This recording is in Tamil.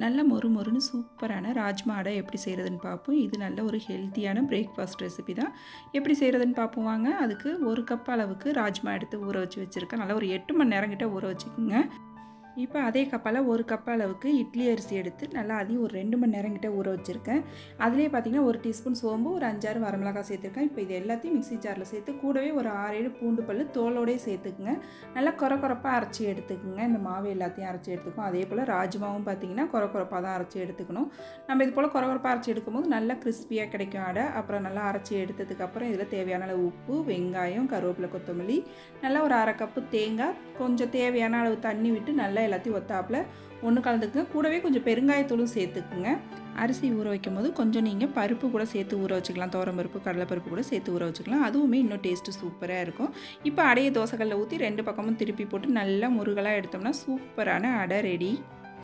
நல்ல மொறு மொறுன்னு சூப்பரான ராஜ்மா அடை எப்படி செய்கிறதுன்னு பார்ப்போம். இது நல்ல ஒரு ஹெல்த்தியான பிரேக்ஃபாஸ்ட் ரெசிபி தான். எப்படி செய்கிறதுன்னு பார்ப்போம் வாங்க. அதுக்கு 1 கப் அளவுக்கு ராஜ்மா எடுத்து ஊற வச்சு வச்சுருக்கேன். நல்லா ஒரு 8 மணி நேரம் கிட்ட ஊற வச்சுக்கோங்க. இப்போ அதே கப்பால் 1 கப் அளவுக்கு இட்லி அரிசி எடுத்து நல்லா அதையும் ஒரு 2 மணி நேரம் கிட்ட ஊற வச்சுருக்கேன். அதிலே பார்த்தீங்கன்னா 1 டீஸ்பூன் சோம்பு, ஒரு 5, 6 வரமிளகாய் சேர்த்துருக்கேன். இப்போ இது எல்லாத்தையும் மிக்ஸி ஜாரில் சேர்த்து கூடவே ஒரு 6, 7 பூண்டு பல் தோலோடே சேர்த்துக்குங்க. நல்லா கொரப்பாக அரைச்சி எடுத்துக்குங்க. இந்த மாவு எல்லாத்தையும் அரைச்சி எடுத்துக்கும். அதே போல் ராஜ்மாவும் பார்த்தீங்கன்னா கொரப்பாக தான் அரைச்சி எடுத்துக்கணும். நம்ம இது போல் கொரப்பாக அரைச்சி எடுக்கும்போது நல்லா கிறிஸ்பியாக கிடைக்கும் அடை. அப்புறம் நல்லா அரைச்சி எடுத்ததுக்கப்புறம் இதில் தேவையான அளவு உப்பு, வெங்காயம், கருவேப்பிலை, கொத்தமல்லி, நல்லா ஒரு 1/2 கப்பு தேங்காய், கொஞ்சம் தேவையான அளவு தண்ணி விட்டு நல்லா எல்லாத்தையும் ஒத்தாப்பில் ஒன்று கலந்துக்குங்க. கூடவே கொஞ்சம் பெருங்காயத்தூளும் சேர்த்துக்குங்க. அரிசி ஊற வைக்கும் போது கொஞ்சம் நீங்கள் பருப்பு கூட சேர்த்து ஊற வச்சுக்கலாம். துவரம் பருப்பு, கடலைப்பருப்பு கூட சேர்த்து ஊற வச்சுக்கலாம். அதுவுமே இன்னும் டேஸ்ட்டு சூப்பராக இருக்கும். இப்போ அடையை தோசைக்கல்லில் ஊற்றி 2 பக்கமும் திருப்பி போட்டு நல்லா முருகலாக எடுத்தோம்னா சூப்பரான அடை ரெடி.